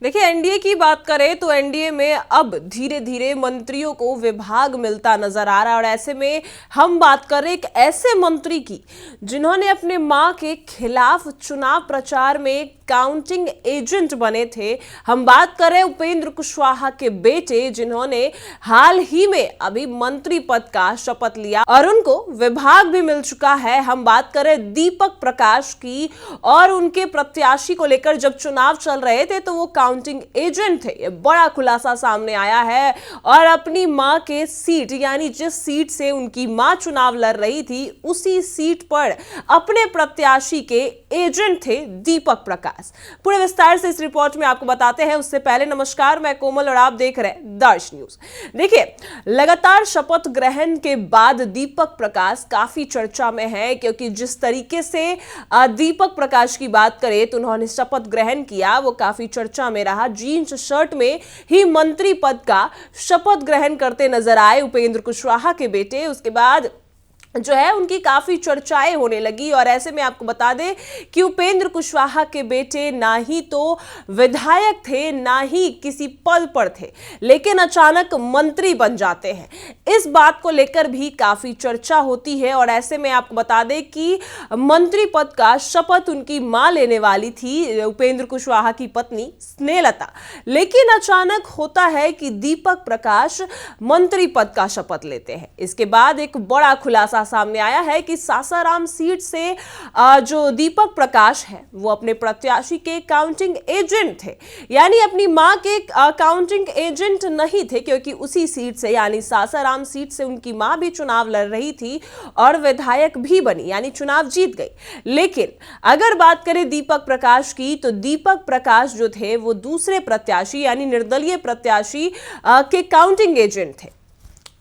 देखिए, एनडीए की बात करें तो एनडीए में अब धीरे धीरे मंत्रियों को विभाग मिलता नजर आ रहा है। और ऐसे में हम बात करें एक ऐसे मंत्री की जिन्होंने अपने मां के खिलाफ चुनाव प्रचार में काउंटिंग एजेंट बने थे। हम बात करें उपेंद्र कुशवाहा के बेटे, जिन्होंने हाल ही में अभी मंत्री पद का शपथ लिया और उनको विभाग भी मिल चुका है। हम बात करें दीपक प्रकाश की, और उनके प्रत्याशी को लेकर जब चुनाव चल रहे थे तो वो काउंटिंग एजेंट थे। ये बड़ा खुलासा सामने आया है। और अपनी मां के सीट, यानी जिस सीट से उनकी मां चुनाव लड़ रही थी, उसी सीट पर अपने प्रत्याशी के एजेंट थे दीपक प्रकाश। पूरे विस्तार से इस रिपोर्ट में आपको बताते हैं। उससे पहले नमस्कार, मैं कोमल और आप देख रहे हैं दर्श न्यूज। देखिए, लगातार शपथ ग्रहण के बाद दीपक प्रकाश काफी चर्चा में है, क्योंकि जिस तरीके से दीपक प्रकाश की बात करें तो उन्होंने शपथ ग्रहण किया, वो काफी चर्चा में रहा। जीन्स शर्ट में ही मंत्री पद का शपथ ग्रहण करते नजर आए उपेंद्र कुशवाहा के बेटे। उसके बाद जो है उनकी काफी चर्चाएं होने लगी। और ऐसे में आपको बता दें कि उपेंद्र कुशवाहा के बेटे ना ही तो विधायक थे, ना ही किसी पद पर थे, लेकिन अचानक मंत्री बन जाते हैं। इस बात को लेकर भी काफी चर्चा होती है। और ऐसे में आपको बता दें कि मंत्री पद का शपथ उनकी मां लेने वाली थी, उपेंद्र कुशवाहा की पत्नी स्नेहलता, लेकिन अचानक होता है कि दीपक प्रकाश मंत्री पद का शपथ लेते हैं। इसके बाद एक बड़ा खुलासा सामने आया है कि सासाराम सीट से जो दीपक प्रकाश है वो अपने प्रत्याशी के काउंटिंग एजेंट थे। यानी अपनी मां के काउंटिंग एजेंट नहीं थे, क्योंकि उसी सीट से, यानी सासाराम सीट से उनकी मां भी चुनाव लड़ रही थी और विधायक भी बनी, यानी चुनाव जीत गई। लेकिन अगर बात करें दीपक प्रकाश की, तो दीपक प्रकाश जो थे वो दूसरे प्रत्याशी, यानी निर्दलीय प्रत्याशी के काउंटिंग एजेंट थे।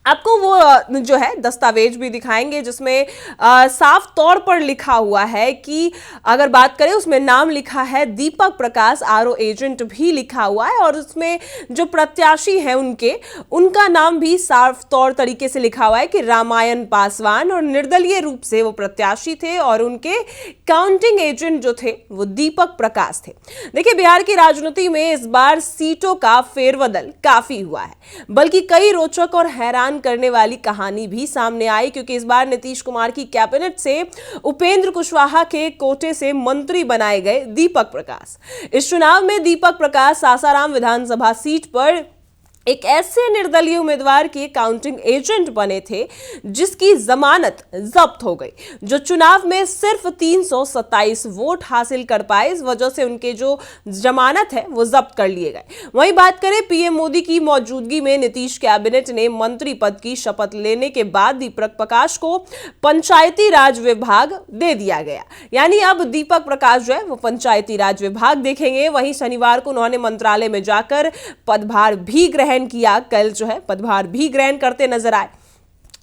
आपको वो जो है दस्तावेज भी दिखाएंगे, जिसमें साफ तौर पर लिखा हुआ है कि अगर बात करें, उसमें नाम लिखा है दीपक प्रकाश, आरओ एजेंट भी लिखा हुआ है। और उसमें जो प्रत्याशी हैं उनका नाम भी साफ तौर तरीके से लिखा हुआ है कि रामायण पासवान, और निर्दलीय रूप से वो प्रत्याशी थे और उनके काउंटिंग एजेंट जो थे वो दीपक प्रकाश थे। देखिए, बिहार की राजनीति में इस बार सीटों का फेरबदल काफी हुआ है, बल्कि कई रोचक और हैरान करने वाली कहानी भी सामने आई, क्योंकि इस बार नीतीश कुमार की कैबिनेट से उपेंद्र कुशवाहा के कोटे से मंत्री बनाए गए दीपक प्रकाश। इस चुनाव में दीपक प्रकाश सासाराम विधानसभा सीट पर एक ऐसे निर्दलीय उम्मीदवार के काउंटिंग एजेंट बने थे जिसकी जमानत जब्त हो गई, जो चुनाव में सिर्फ 327 वोट हासिल कर पाए। इस वजह से उनके जो जमानत है वो जब्त कर लिए गए। वहीं बात करें पीएम मोदी की मौजूदगी में नीतीश कैबिनेट ने मंत्री पद की शपथ लेने के बाद दीपक प्रकाश को पंचायती राज विभाग दे दिया गया। यानी अब दीपक प्रकाश जो है वो पंचायती राज विभाग देखेंगे। वहीं शनिवार को उन्होंने मंत्रालय में जाकर पदभार भी ग्रहण किया। कल जो है पदभार भी ग्रहण करते नजर आए।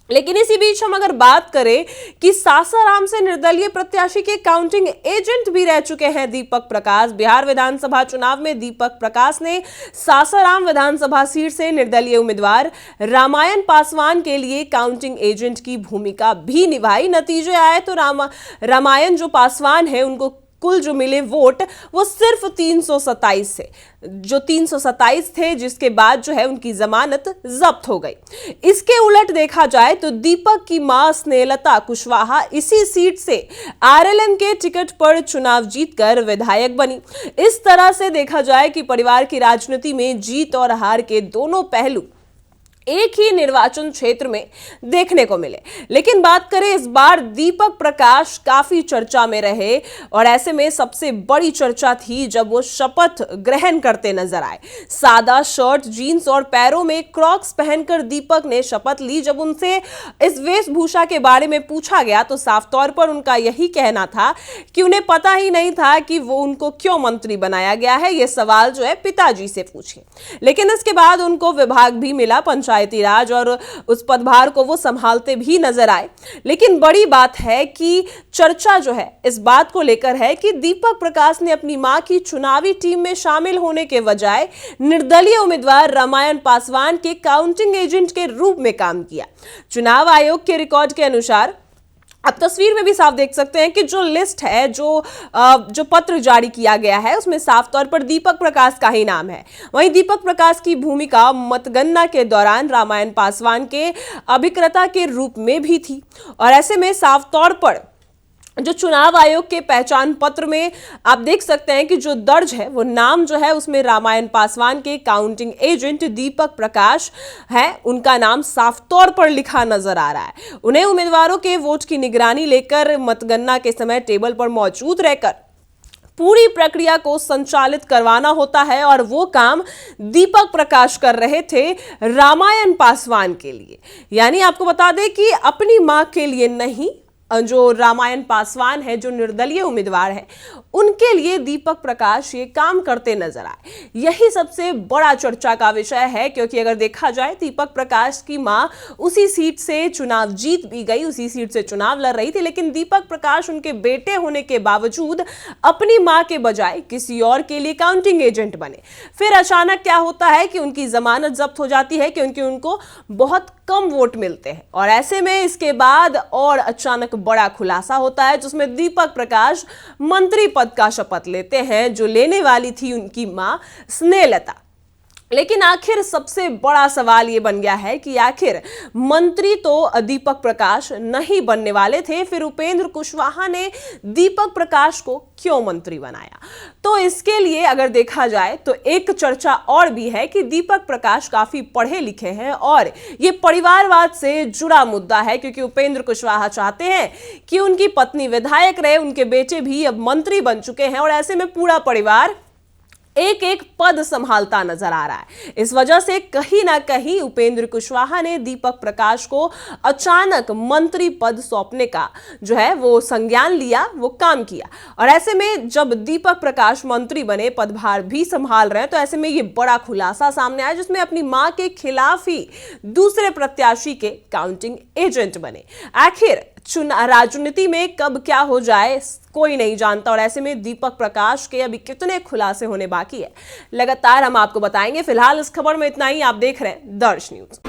लेकिन इसी बीच हम अगर बात करें कि सासाराम से निर्दलीय प्रत्याशी के काउंटिंग एजेंट भी रह चुके हैं दीपक प्रकाश। बिहार विधानसभा चुनाव में दीपक प्रकाश ने सासाराम विधानसभा सीट से निर्दलीय उम्मीदवार रामायण पासवान के लिए काउंटिंग एजेंट की भूमिका भी निभाई। नतीजे आए तो रामायण जो पासवान है, उनको कुल जो मिले वोट वो सिर्फ 327 से, जो 327 थे, जिसके बाद जो है उनकी जमानत जब्त हो गई। इसके उलट देखा जाए तो दीपक की मां स्नेहलता कुशवाहा इसी सीट से आरएलएम के टिकट पर चुनाव जीतकर विधायक बनी। इस तरह से देखा जाए कि परिवार की राजनीति में जीत और हार के दोनों पहलू एक ही निर्वाचन क्षेत्र में देखने को मिले। लेकिन बात करें इस बार दीपक प्रकाश काफी चर्चा में रहे, और ऐसे में सबसे बड़ी चर्चा थी जब वो शपथ ग्रहण करते नजर आए। सादा शर्ट, जीन्स और पैरों में क्रॉक्स पहनकर दीपक ने शपथ ली। जब उनसे इस वेशभूषा के बारे में पूछा गया तो साफ तौर पर उनका यही कहना था कि उन्हें पता ही नहीं था कि वो उनको क्यों मंत्री बनाया गया है। ये सवाल जो है पिताजी से पूछिए। लेकिन इसके बाद उनको विभाग भी मिला, पंचायती राज, और उस पदभार को वो संभालते भी नजर आए। लेकिन बड़ी बात है कि चर्चा जो है इस बात को लेकर है कि दीपक प्रकाश ने अपनी मां की चुनावी टीम में शामिल होने के बजाय निर्दलीय उम्मीदवार रामायण पासवान के काउंटिंग एजेंट के रूप में काम किया। चुनाव आयोग के रिकॉर्ड के अनुसार आप तस्वीर में भी साफ देख सकते हैं कि जो लिस्ट है, जो पत्र जारी किया गया है, उसमें साफ तौर पर दीपक प्रकाश का ही नाम है। वहीं दीपक प्रकाश की भूमिका मतगणना के दौरान रामायण पासवान के अभिकर्ता के रूप में भी थी। और ऐसे में साफ तौर पर जो चुनाव आयोग के पहचान पत्र में आप देख सकते हैं कि जो दर्ज है वो नाम जो है उसमें रामायण पासवान के काउंटिंग एजेंट दीपक प्रकाश है, उनका नाम साफ तौर पर लिखा नजर आ रहा है। उन्हें उम्मीदवारों के वोट की निगरानी लेकर मतगणना के समय टेबल पर मौजूद रहकर पूरी प्रक्रिया को संचालित करवाना होता है और वो काम दीपक प्रकाश कर रहे थे रामायण पासवान के लिए। यानी आपको बता दें कि अपनी मां के लिए नहीं, जो रामायण पासवान है, जो निर्दलीय उम्मीदवार है, उनके लिए दीपक प्रकाश ये काम करते नजर आए। यही सबसे बड़ा चर्चा का विषय है, क्योंकि अगर देखा जाए दीपक प्रकाश की मां उसी सीट से चुनाव जीत भी गई, उसी सीट से चुनाव लड़ रही थी, लेकिन दीपक प्रकाश उनके बेटे होने के बावजूद अपनी मां के बजाय किसी और के लिए काउंटिंग एजेंट बने। फिर अचानक क्या होता है कि उनकी जमानत जब्त हो जाती है, क्योंकि उनको बहुत कम वोट मिलते हैं। और ऐसे में इसके बाद और अचानक बड़ा खुलासा होता है, जिसमें दीपक प्रकाश मंत्री पद का शपथ लेते हैं, जो लेने वाली थी उनकी मां स्नेहलता। लेकिन आखिर सबसे बड़ा सवाल यह बन गया है कि आखिर मंत्री तो दीपक प्रकाश नहीं बनने वाले थे, फिर उपेंद्र कुशवाहा ने दीपक प्रकाश को क्यों मंत्री बनाया? तो इसके लिए अगर देखा जाए तो एक चर्चा और भी है कि दीपक प्रकाश काफी पढ़े लिखे हैं और यह परिवारवाद से जुड़ा मुद्दा है, क्योंकि उपेंद्र कुशवाहा चाहते हैं कि उनकी पत्नी विधायक रहे, उनके बेटे भी अब मंत्री बन चुके हैं और ऐसे में पूरा परिवार एक एक पद संभालता नजर आ रहा है। इस वजह से कहीं ना कहीं उपेंद्र कुशवाहा ने दीपक प्रकाश को अचानक मंत्री पद सौंपने का जो है वो संज्ञान लिया, वो काम किया। और ऐसे में जब दीपक प्रकाश मंत्री बने, पदभार भी संभाल रहे हैं, तो ऐसे में ये बड़ा खुलासा सामने आया, जिसमें अपनी मां के खिलाफ ही दूसरे प्रत्याशी के काउंटिंग एजेंट बने। आखिर राजनीति में कब क्या हो जाए कोई नहीं जानता, और ऐसे में दीपक प्रकाश के अभी कितने खुलासे होने बाकी है, लगातार हम आपको बताएंगे। फिलहाल इस खबर में इतना ही। आप देख रहे हैं दर्श न्यूज।